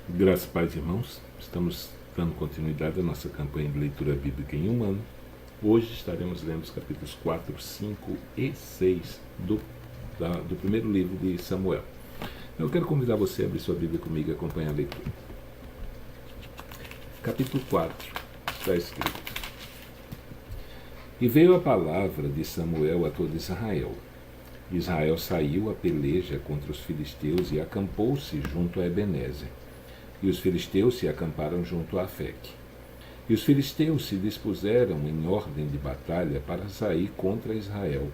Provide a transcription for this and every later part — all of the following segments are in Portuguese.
Graças a paz, irmãos. Estamos dando continuidade à nossa campanha de leitura bíblica em um ano. Hoje estaremos lendo os capítulos 4, 5 e 6 do primeiro livro de Samuel. Eu quero convidar você a abrir sua Bíblia comigo e acompanhar a leitura. Capítulo 4 está escrito: E veio a palavra de Samuel a todo Israel. Israel saiu a peleja contra os filisteus e acampou-se junto a Ebenezer. E os filisteus se acamparam junto a Afeque. E os filisteus se dispuseram em ordem de batalha para sair contra Israel.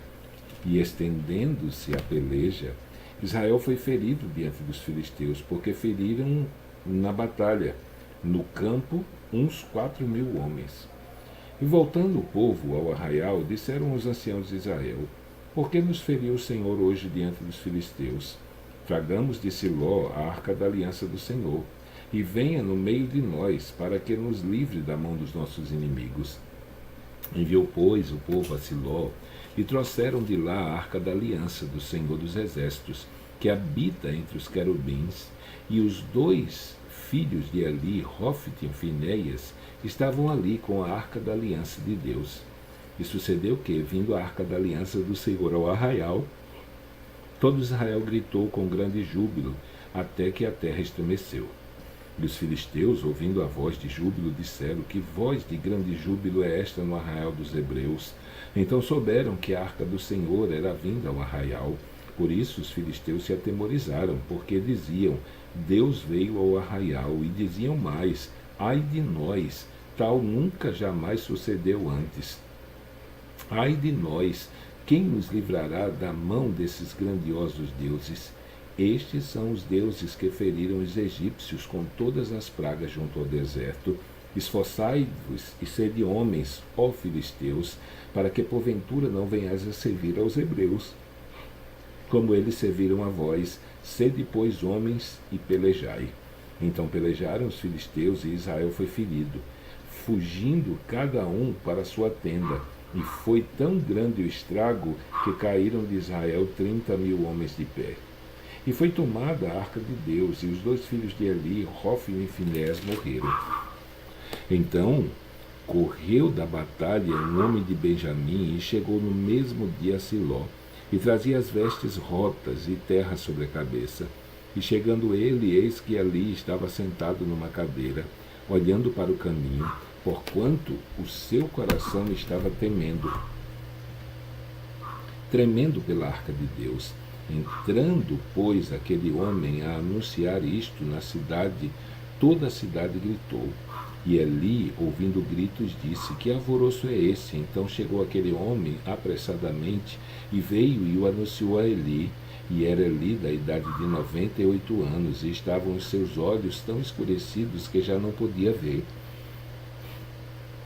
E estendendo-se a peleja, Israel foi ferido diante dos filisteus, porque feriram na batalha, no campo, uns 4.000 homens. E voltando o povo ao arraial, disseram os anciãos de Israel: Por que nos feriu o Senhor hoje diante dos filisteus? Tragamos de Siló a arca da aliança do Senhor, e venha no meio de nós, para que nos livre da mão dos nossos inimigos. Enviou, pois, o povo a Siló, e trouxeram de lá a arca da aliança do Senhor dos Exércitos, que habita entre os querubins, e os dois filhos de Eli, Hofni e Finéias, estavam ali com a arca da aliança de Deus. E sucedeu que, vindo a arca da aliança do Senhor ao arraial, todo Israel gritou com grande júbilo, até que a terra estremeceu. E os filisteus, ouvindo a voz de júbilo, disseram: Que voz de grande júbilo é esta no arraial dos hebreus? Então souberam que a arca do Senhor era vinda ao arraial. Por isso os filisteus se atemorizaram, porque diziam: Deus veio ao arraial. E diziam mais: Ai de nós, tal nunca jamais sucedeu antes. Ai de nós, quem nos livrará da mão desses grandiosos deuses? Estes são os deuses que feriram os egípcios com todas as pragas junto ao deserto. Esforçai-vos e sede homens, ó filisteus, para que porventura não venhais a servir aos hebreus, como eles serviram a vós. Sede, pois, homens, e pelejai. Então pelejaram os filisteus, e Israel foi ferido, fugindo cada um para sua tenda. E foi tão grande o estrago que caíram de Israel 30.000 homens de pé. E foi tomada a arca de Deus, e os dois filhos de Eli, Hofni e Finéias, morreram. Então correu da batalha um homem de Benjamim, e chegou no mesmo dia a Siló, e trazia as vestes rotas e terra sobre a cabeça. E chegando ele, eis que ali estava sentado numa cadeira, olhando para o caminho, porquanto o seu coração estava tremendo pela arca de Deus. Entrando, pois, aquele homem a anunciar isto na cidade, toda a cidade gritou. E Eli, ouvindo gritos, disse: Que alvoroço é esse? Então chegou aquele homem apressadamente, e veio e o anunciou a Eli. E era Eli da idade de 98 anos, e estavam os seus olhos tão escurecidos que já não podia ver.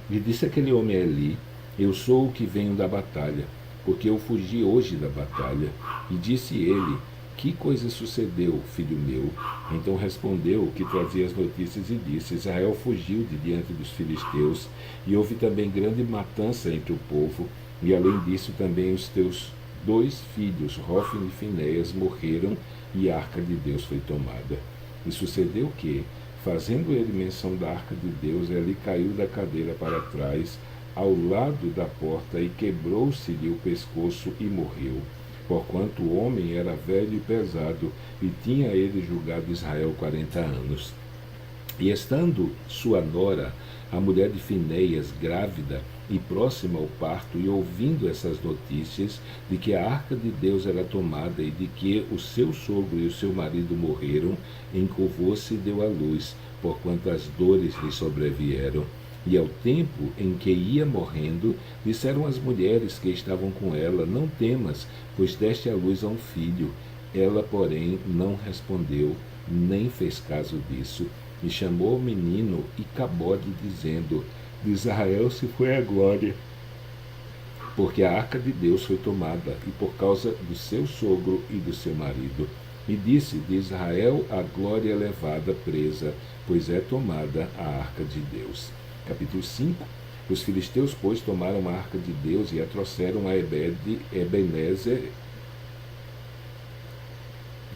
E disse aquele homem a Eli: Eu sou o que venho da batalha, porque eu fugi hoje da batalha. E disse ele: Que coisa sucedeu, filho meu? Então respondeu o que trazia as notícias e disse: Israel fugiu de diante dos filisteus, e houve também grande matança entre o povo, e além disso também os teus dois filhos, Hofni e Finéias, morreram, e a arca de Deus foi tomada. E sucedeu que, fazendo ele menção da arca de Deus, ele caiu da cadeira para trás, ao lado da porta, e quebrou-se-lhe o pescoço e morreu, porquanto o homem era velho e pesado, e tinha ele julgado Israel 40 anos. E estando sua nora, a mulher de Finéias, grávida e próxima ao parto, e ouvindo essas notícias de que a arca de Deus era tomada e de que o seu sogro e o seu marido morreram, encurvou-se e deu à luz, porquanto as dores lhe sobrevieram. E ao tempo em que ia morrendo, disseram as mulheres que estavam com ela: Não temas, pois deste à luz a um filho. Ela, porém, não respondeu, nem fez caso disso. E chamou o menino Icabode, dizendo: De Israel se foi a glória, porque a arca de Deus foi tomada, e por causa do seu sogro e do seu marido. E disse: De Israel a glória é levada presa, pois é tomada a arca de Deus. Capítulo 5. Os filisteus, pois, tomaram a arca de Deus e a trouxeram a Ebenezer,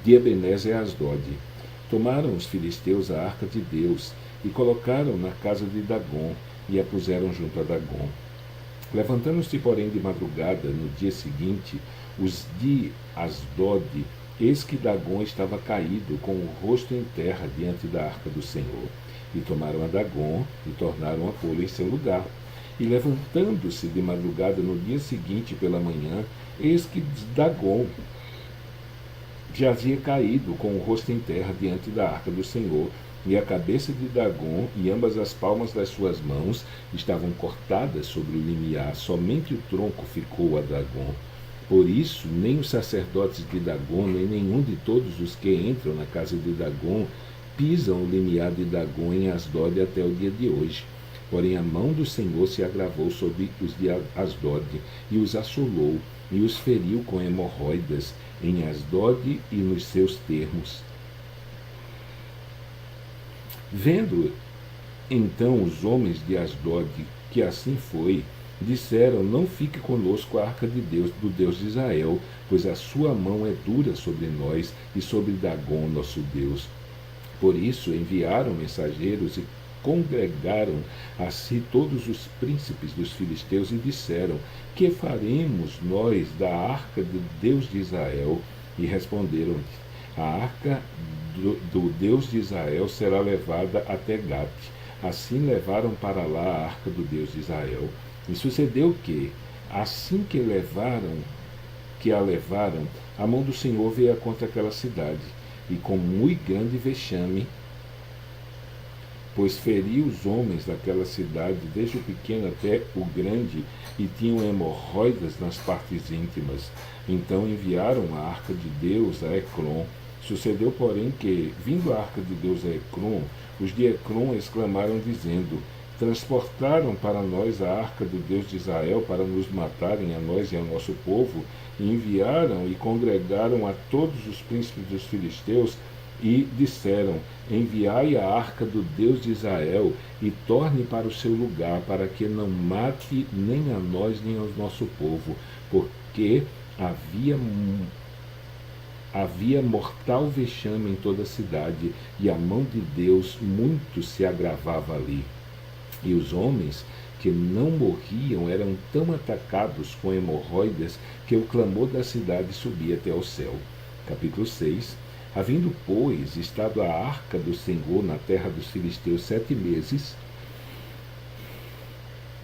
de Ebenezer a Asdod. Tomaram os filisteus a arca de Deus e colocaram na casa de Dagom e a puseram junto a Dagom. Levantando-se, porém, de madrugada, no dia seguinte, os de Asdod, eis que Dagom estava caído, com o rosto em terra, diante da arca do Senhor. E tomaram a Dagom e tornaram a pô-lo em seu lugar. E levantando-se de madrugada, no dia seguinte, pela manhã, eis que Dagom já havia caído, com o rosto em terra, diante da arca do Senhor, e a cabeça de Dagom e ambas as palmas das suas mãos estavam cortadas sobre o limiar, somente o tronco ficou a Dagom. Por isso, nem os sacerdotes de Dagom, nem nenhum de todos os que entram na casa de Dagom, pisam o limiar de Dagom em Asdod até o dia de hoje. Porém, a mão do Senhor se agravou sobre os de Asdod, e os assolou, e os feriu com hemorroidas em Asdod e nos seus termos. Vendo então os homens de Asdod que assim foi, disseram: não fique conosco a arca de Deus, do Deus de Israel, pois a sua mão é dura sobre nós e sobre Dagom, nosso Deus. Por isso enviaram mensageiros e congregaram a si todos os príncipes dos filisteus e disseram: que faremos nós da arca do Deus de Israel? E responderam: a arca do Deus de Israel será levada até Gate. Assim levaram para lá a arca do Deus de Israel. E sucedeu que, assim que a levaram, a mão do Senhor veio contra aquela cidade, e com muito grande vexame, pois feriu os homens daquela cidade, desde o pequeno até o grande, e tinham hemorroidas nas partes íntimas. Então enviaram a arca de Deus a Ecrom. Sucedeu, porém, que, vindo a arca de Deus a Ecrom, os de Ecrom exclamaram, dizendo: transportaram para nós a arca do Deus de Israel para nos matarem, a nós e ao nosso povo. E enviaram e congregaram a todos os príncipes dos filisteus e disseram: enviai a arca do Deus de Israel e torne para o seu lugar, para que não mate nem a nós nem ao nosso povo, porque havia mortal vexame em toda a cidade, e a mão de Deus muito se agravava ali. E os homens que não morriam eram tão atacados com hemorroidas que o clamor da cidade subia até ao céu. Capítulo 6. Havendo, pois, estado a arca do Senhor na terra dos filisteus 7 meses,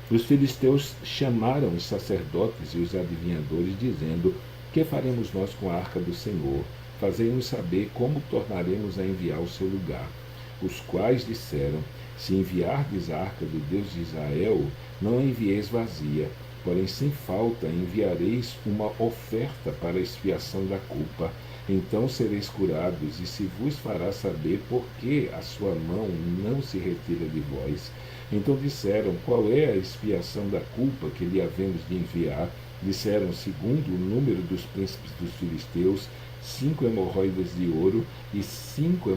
os filisteus chamaram os sacerdotes e os adivinhadores, dizendo: que faremos nós com a arca do Senhor? Fazei-nos saber como tornaremos a enviar ao seu lugar. Os quais disseram: se enviardes a arca do Deus de Israel, não a envieis vazia, porém sem falta enviareis uma oferta para a expiação da culpa. Então sereis curados, e se vos fará saber por que a sua mão não se retira de vós. Então disseram: qual é a expiação da culpa que lhe havemos de enviar? Disseram, segundo o número dos príncipes dos filisteus, 5 hemorroidas de ouro e 5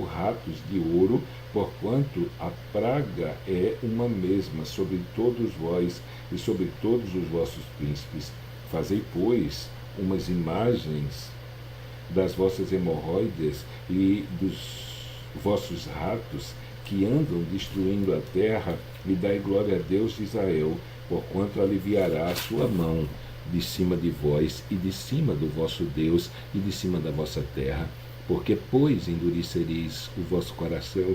ratos de ouro, porquanto a praga é uma mesma sobre todos vós e sobre todos os vossos príncipes. Fazei, pois, umas imagens das vossas hemorroidas e dos vossos ratos que andam destruindo a terra, e dai glória a Deus de Israel, porquanto aliviará a sua mão de cima de vós e de cima do vosso Deus e de cima da vossa terra. Porque, pois, endurecereis o vosso coração,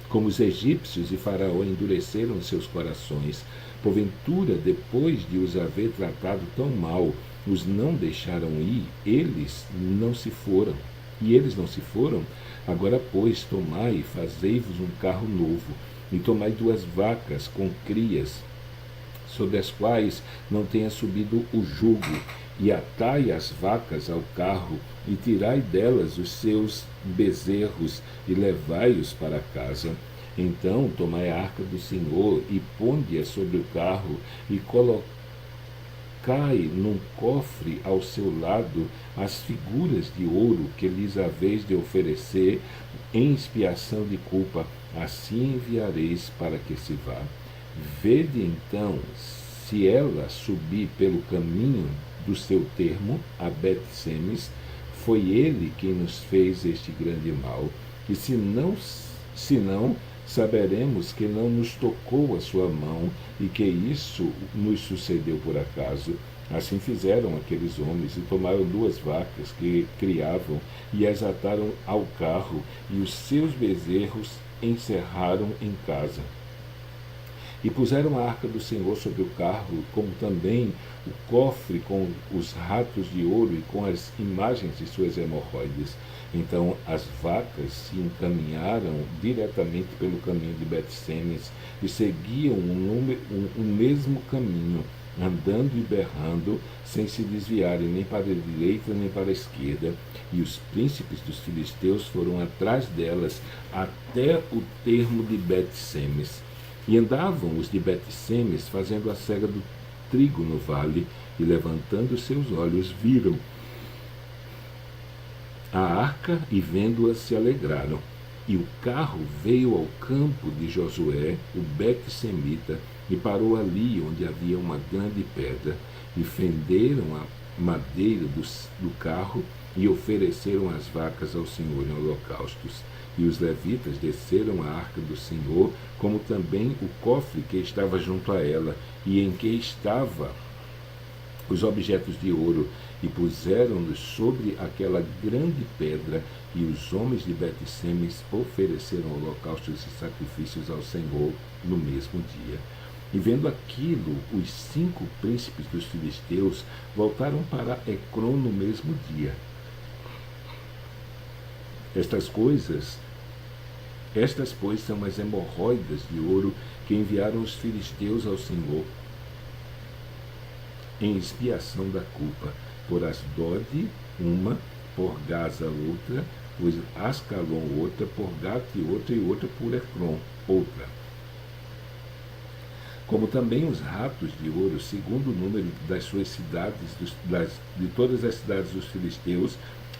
como os egípcios e Faraó endureceram seus corações. Porventura, depois de os haver tratado tão mal, os não deixaram ir, eles não se foram. E eles não se foram? Agora, pois, tomai e fazei-vos um carro novo, e tomai 2 vacas com crias, sobre as quais não tenha subido o jugo, e atai as vacas ao carro, e tirai delas os seus bezerros, e levai-os para casa. Então tomai a arca do Senhor, e ponde-a sobre o carro, e colocai num cofre ao seu lado as figuras de ouro que lhes haveis de oferecer em expiação de culpa. Assim enviareis para que se vá. Vede então, se ela subir pelo caminho do seu termo a Bet-Semes, foi ele quem nos fez este grande mal, e se não, saberemos que não nos tocou a sua mão e que isso nos sucedeu por acaso. Assim fizeram aqueles homens e tomaram 2 vacas que criavam e as ataram ao carro, e os seus bezerros encerraram em casa. E puseram a arca do Senhor sobre o carro, como também o cofre com os ratos de ouro e com as imagens de suas hemorroides. Então as vacas se encaminharam diretamente pelo caminho de Bet-Semes e seguiam o mesmo caminho, andando e berrando, sem se desviarem nem para a direita nem para a esquerda. E os príncipes dos filisteus foram atrás delas até o termo de Bet-Semes. E andavam os de Bet-Semes fazendo a cega do trigo no vale, e levantando seus olhos viram a arca, e vendo-a se alegraram. E o carro veio ao campo de Josué, o Bet-Semita, e parou ali onde havia uma grande pedra, e fenderam a madeira do carro, e ofereceram as vacas ao Senhor em holocaustos. E os levitas desceram a arca do Senhor, como também o cofre que estava junto a ela, e em que estavam os objetos de ouro, e puseram-nos sobre aquela grande pedra, e os homens de Bet-Semes ofereceram holocaustos e sacrifícios ao Senhor no mesmo dia. E vendo aquilo, os 5 príncipes dos filisteus voltaram para Ecrom no mesmo dia. Estas, pois, são as hemorroidas de ouro que enviaram os filisteus ao Senhor em expiação da culpa, por Asdode uma, por Gaza outra, por Ascalon outra, por Gat outra, e outra por Ecrom outra. Como também os ratos de ouro, segundo o número das suas cidades, de todas as cidades dos filisteus,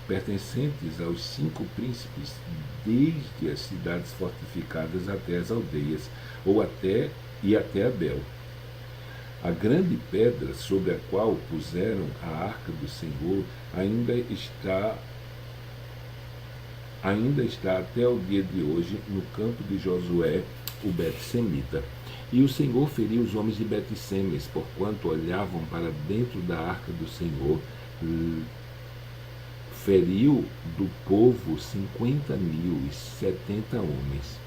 pertencentes aos 5 príncipes, desde as cidades fortificadas até as aldeias, até Abel. A grande pedra sobre a qual puseram a arca do Senhor ainda está até o dia de hoje no campo de Josué, o Bet-Semita. E o Senhor feriu os homens de Bet-Semes, porquanto olhavam para dentro da arca do Senhor. Feriu do povo 50.070 homens.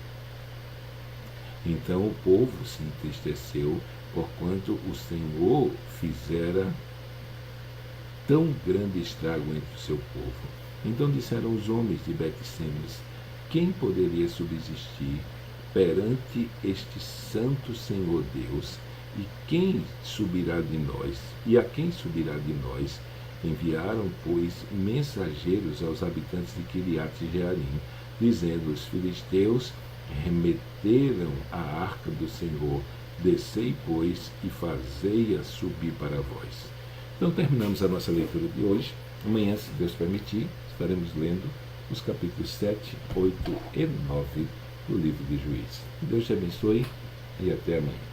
Então o povo se entristeceu, porquanto o Senhor fizera tão grande estrago entre o seu povo. Então disseram os homens de Bet-Semes: quem poderia subsistir perante este santo Senhor Deus? E quem subirá de nós? E a quem subirá de nós? Enviaram, pois, mensageiros aos habitantes de Quiriate-Jearim, dizendo: os filisteus remeteram a arca do Senhor. Descei, pois, e fazei-a subir para vós. Então terminamos a nossa leitura de hoje. Amanhã, se Deus permitir, estaremos lendo os capítulos 7, 8 e 9 do livro de Juízes. Deus te abençoe e até amanhã.